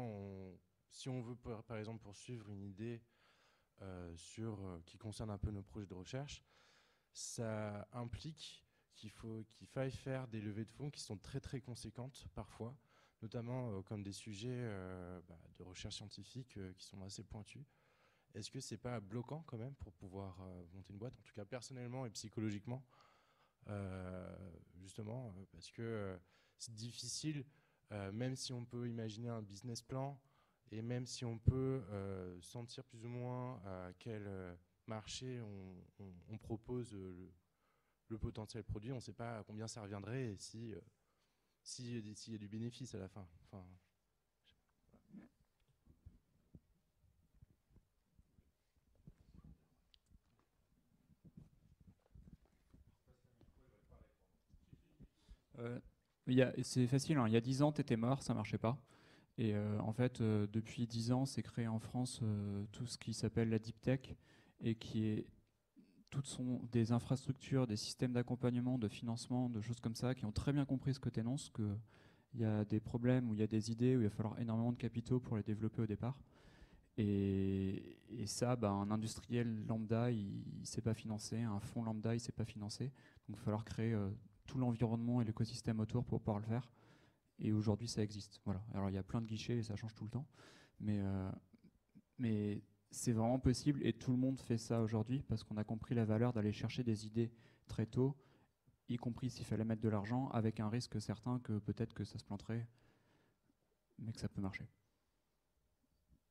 si on veut par exemple poursuivre une idée qui concerne un peu nos projets de recherche, ça implique qu'il faille faire des levées de fonds qui sont très très conséquentes parfois, notamment comme des sujets de recherche scientifique qui sont assez pointus. Est-ce que c'est pas bloquant quand même pour pouvoir monter une boîte, en tout cas personnellement et psychologiquement? Justement parce que c'est difficile, même si on peut imaginer un business plan et même si on peut sentir plus ou moins à quel marché on propose le potentiel produit, on ne sait pas à combien ça reviendrait et s'il y a du bénéfice à la fin. C'est facile, hein. Il y a 10 ans, tu étais mort, ça ne marchait pas. Et en fait, depuis 10 ans, c'est créé en France tout ce qui s'appelle la Deep Tech, et qui est toutes sont des infrastructures, des systèmes d'accompagnement, de financement, de choses comme ça, qui ont très bien compris ce que tu énonces, qu'il y a des problèmes, où il y a des idées, où il va falloir énormément de capitaux pour les développer au départ. Et ça, un industriel lambda, il ne sait pas financer, un fonds lambda, il ne sait pas financer. Donc il va falloir créer tout l'environnement et l'écosystème autour pour pouvoir le faire. Et aujourd'hui, ça existe. Voilà. Alors il y a plein de guichets et ça change tout le temps. Mais c'est vraiment possible, et tout le monde fait ça aujourd'hui parce qu'on a compris la valeur d'aller chercher des idées très tôt, y compris s'il fallait mettre de l'argent, avec un risque certain que peut-être que ça se planterait, mais que ça peut marcher.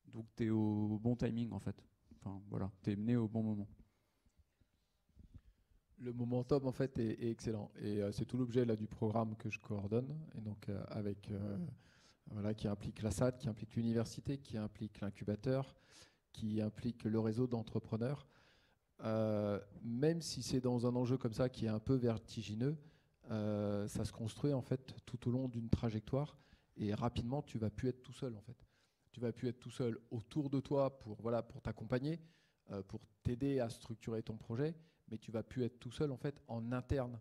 Donc tu es au bon timing en fait. Enfin voilà, tu es mené au bon moment. Le momentum en fait est excellent, et c'est tout l'objet là du programme que je coordonne, et donc qui implique la SAD, qui implique l'université, qui implique l'incubateur, qui implique le réseau d'entrepreneurs. Même si c'est dans un enjeu comme ça qui est un peu vertigineux, ça se construit en fait tout au long d'une trajectoire, et rapidement tu vas plus être tout seul en fait. Tu vas plus être tout seul autour de toi pour t'accompagner, pour t'aider à structurer ton projet, mais tu vas plus être tout seul en fait en interne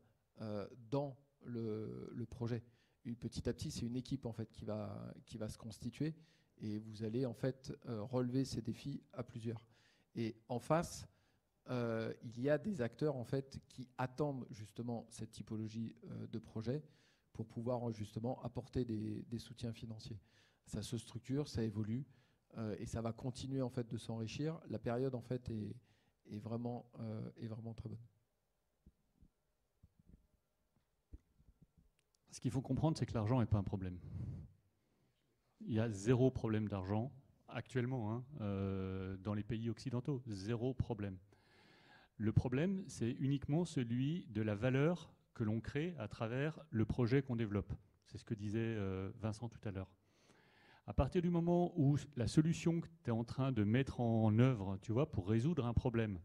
dans le projet. Et petit à petit, c'est une équipe en fait qui va se constituer, et vous allez en fait relever ces défis à plusieurs. Et en face, il y a des acteurs en fait qui attendent justement cette typologie de projet pour pouvoir justement apporter des soutiens financiers. Ça se structure, ça évolue, et ça va continuer en fait de s'enrichir. La période en fait est vraiment très bonne. Ce qu'il faut comprendre, c'est que l'argent n'est pas un problème. Il y a zéro problème d'argent actuellement dans les pays occidentaux. Zéro problème. Le problème, c'est uniquement celui de la valeur que l'on crée à travers le projet qu'on développe. C'est ce que disait Vincent tout à l'heure. À partir du moment où la solution que tu es en train de mettre en œuvre, tu vois, pour résoudre un problème,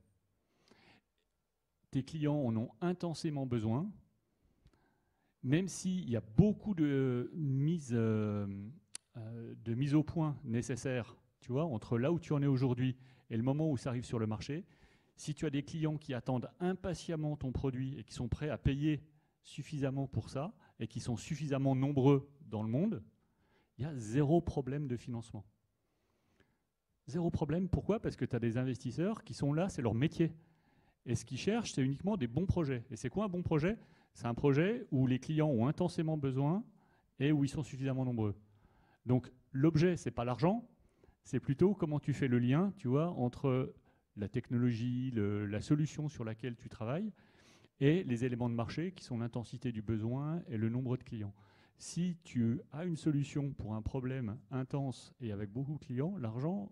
tes clients en ont intensément besoin, même s'il y a beaucoup de mise au point nécessaire, tu vois, entre là où tu en es aujourd'hui et le moment où ça arrive sur le marché, si tu as des clients qui attendent impatiemment ton produit et qui sont prêts à payer suffisamment pour ça, et qui sont suffisamment nombreux dans le monde, il y a zéro problème de financement. Zéro problème, pourquoi? Parce que tu as des investisseurs qui sont là, c'est leur métier. Et ce qu'ils cherchent, c'est uniquement des bons projets. Et c'est quoi un bon projet? C'est un projet où les clients ont intensément besoin et où ils sont suffisamment nombreux. Donc l'objet, ce n'est pas l'argent, c'est plutôt comment tu fais le lien, tu vois, entre la technologie, la solution sur laquelle tu travailles et les éléments de marché qui sont l'intensité du besoin et le nombre de clients. Si tu as une solution pour un problème intense et avec beaucoup de clients, l'argent,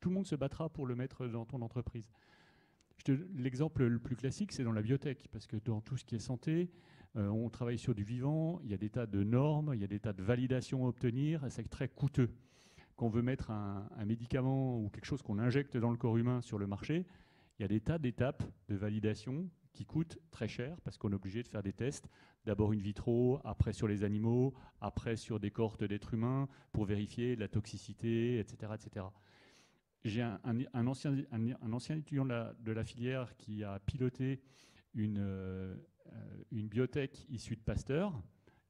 tout le monde se battra pour le mettre dans ton entreprise. L'exemple le plus classique, c'est dans la biotech, parce que dans tout ce qui est santé, on travaille sur du vivant, il y a des tas de normes, il y a des tas de validations à obtenir, et c'est très coûteux. Quand on veut mettre un médicament ou quelque chose qu'on injecte dans le corps humain sur le marché, il y a des tas d'étapes de validation qui coûtent très cher, parce qu'on est obligé de faire des tests, d'abord in vitro, après sur les animaux, après sur des cohortes d'êtres humains, pour vérifier la toxicité, etc. etc. J'ai un ancien étudiant de la filière qui a piloté une biotech issue de Pasteur,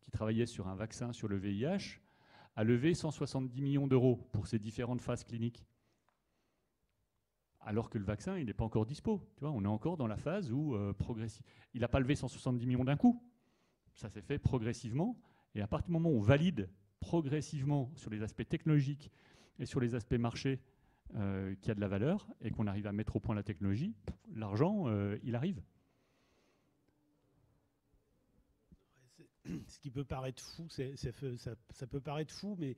qui travaillait sur un vaccin sur le VIH, a levé 170 millions d'euros pour ses différentes phases cliniques. Alors que le vaccin, il n'est pas encore dispo. Tu vois, on est encore dans la phase où progressif. Il n'a pas levé 170 millions d'un coup. Ça s'est fait progressivement. Et à partir du moment où on valide progressivement sur les aspects technologiques et sur les aspects marché qui a de la valeur et qu'on arrive à mettre au point la technologie, l'argent, il arrive. Ce qui peut paraître fou, ça peut paraître fou, mais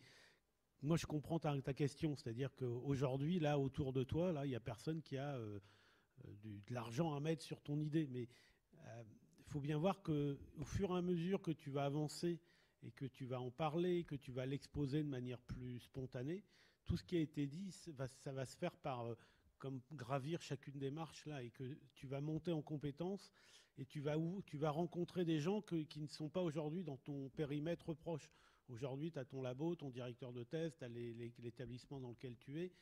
moi je comprends ta question. C'est-à-dire qu'aujourd'hui, là, autour de toi, là, il n'y a personne qui a de l'argent à mettre sur ton idée. Mais il faut bien voir qu'au fur et à mesure que tu vas avancer et que tu vas en parler, que tu vas l'exposer de manière plus spontanée, tout ce qui a été dit, ça va se faire par comme gravir chacune des marches là, et que tu vas monter en compétences et tu vas rencontrer des gens qui ne sont pas aujourd'hui dans ton périmètre proche. Aujourd'hui, tu as ton labo, ton directeur de thèse, tu as l'établissement dans lequel tu es.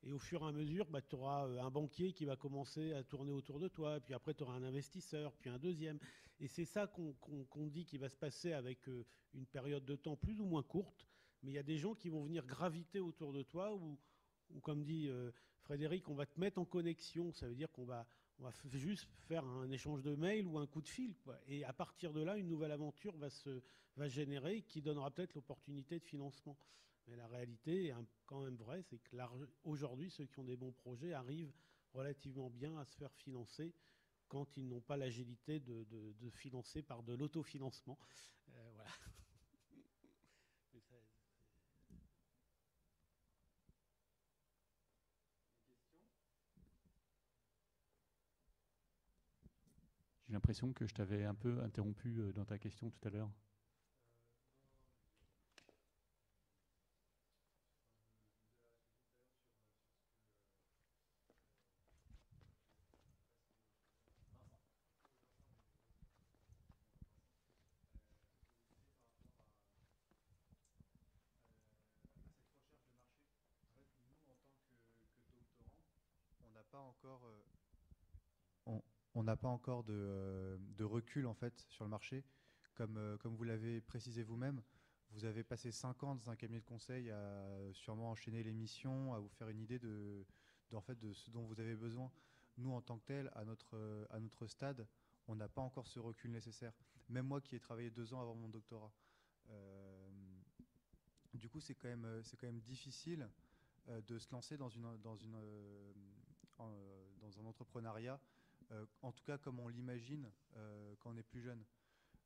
Et au fur et à mesure, tu auras un banquier qui va commencer à tourner autour de toi. Puis après, tu auras un investisseur, puis un deuxième. Et c'est ça qu'on dit qui va se passer avec une période de temps plus ou moins courte. Mais il y a des gens qui vont venir graviter autour de toi ou comme dit Frédéric, on va te mettre en connexion. Ça veut dire qu'on va juste faire un échange de mails ou un coup de fil, quoi. Et à partir de là, une nouvelle aventure va générer qui donnera peut-être l'opportunité de financement. Mais la réalité est quand même vraie, c'est que aujourd'hui, ceux qui ont des bons projets arrivent relativement bien à se faire financer quand ils n'ont pas l'agilité de financer par de l'autofinancement. Voilà. J'ai l'impression que je t'avais un peu interrompu dans ta question tout à l'heure. On n'a pas encore de recul en fait sur le marché. Comme vous l'avez précisé vous-même, vous avez passé 5 ans dans un cabinet de conseil à sûrement enchaîner les missions, à vous faire une idée de ce dont vous avez besoin. Nous, en tant que tel, à notre stade, on n'a pas encore ce recul nécessaire. Même moi qui ai travaillé 2 ans avant mon doctorat. Du coup, c'est quand même difficile de se lancer dans un entrepreneuriat, en tout cas comme on l'imagine quand on est plus jeune.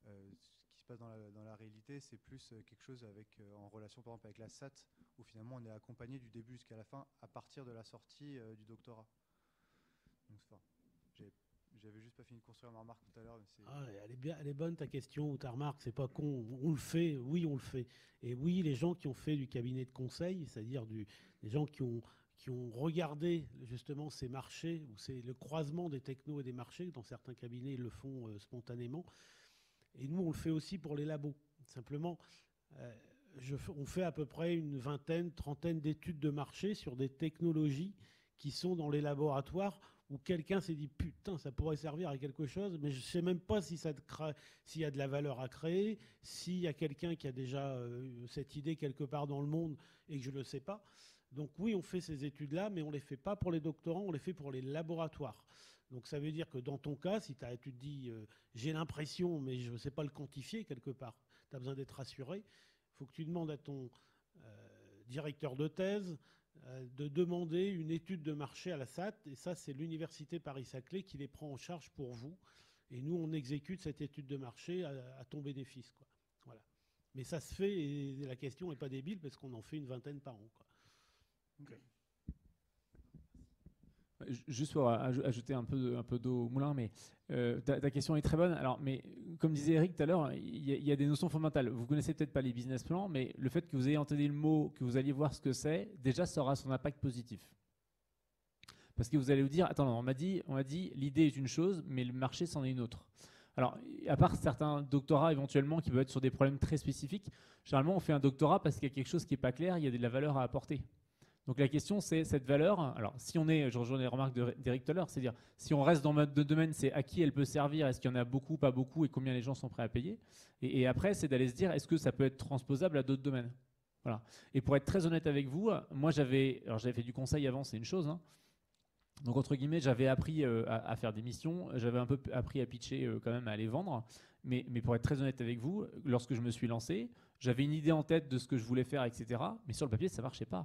Ce qui se passe dans la réalité, c'est plus quelque chose en relation par exemple avec la SAT, où finalement on est accompagné du début jusqu'à la fin à partir de la sortie du doctorat. Donc, j'avais juste pas fini de construire ma remarque tout à l'heure. Elle est bonne ta question ou ta remarque, c'est pas con. On le fait, oui on le fait. Et oui, les gens qui ont fait du cabinet de conseil, c'est-à-dire des gens qui ont regardé justement ces marchés, où c'est le croisement des technos et des marchés, dans certains cabinets ils le font spontanément. Et nous on le fait aussi pour les labos. Simplement, on fait à peu près une vingtaine, trentaine d'études de marché sur des technologies qui sont dans les laboratoires où quelqu'un s'est dit putain ça pourrait servir à quelque chose, mais je ne sais même pas s'il y a de la valeur à créer, s'il y a quelqu'un qui a déjà cette idée quelque part dans le monde et que je ne le sais pas. Donc oui, on fait ces études-là, mais on ne les fait pas pour les doctorants, on les fait pour les laboratoires. Donc ça veut dire que dans ton cas, si tu te dis j'ai l'impression, mais je ne sais pas le quantifier quelque part, tu as besoin d'être rassuré, il faut que tu demandes à ton directeur de thèse de demander une étude de marché à la SAT, et ça c'est l'Université Paris-Saclay qui les prend en charge pour vous. Et nous, on exécute cette étude de marché à ton bénéfice, quoi. Voilà. Mais ça se fait, et la question n'est pas débile, parce qu'on en fait une vingtaine par an, quoi. Okay. Juste pour ajouter un peu d'eau au moulin, mais ta question est très bonne. Alors, mais comme disait Eric tout à l'heure, il y a des notions fondamentales. Vous connaissez peut-être pas les business plans, mais le fait que vous ayez entendu le mot, que vous alliez voir ce que c'est, déjà ça aura son impact positif. Parce que vous allez vous dire, attends, on m'a dit l'idée est une chose, mais le marché c'en est une autre. Alors, à part certains doctorats éventuellement qui peuvent être sur des problèmes très spécifiques, généralement on fait un doctorat parce qu'il y a quelque chose qui n'est pas clair, il y a de la valeur à apporter. Donc la question c'est cette valeur, alors si on est, je rejoins les remarques d'Eric tout à l'heure, c'est-à-dire si on reste dans notre domaine, c'est à qui elle peut servir, est-ce qu'il y en a beaucoup, pas beaucoup et combien les gens sont prêts à payer. Et après c'est d'aller se dire est-ce que ça peut être transposable à d'autres domaines. Voilà. Et pour être très honnête avec vous, moi j'avais fait du conseil avant, c'est une chose, hein. Donc entre guillemets j'avais appris à faire des missions, j'avais un peu appris à pitcher quand même, à les vendre, mais pour être très honnête avec vous, lorsque je me suis lancé, j'avais une idée en tête de ce que je voulais faire, etc. Mais sur le papier ça marchait pas.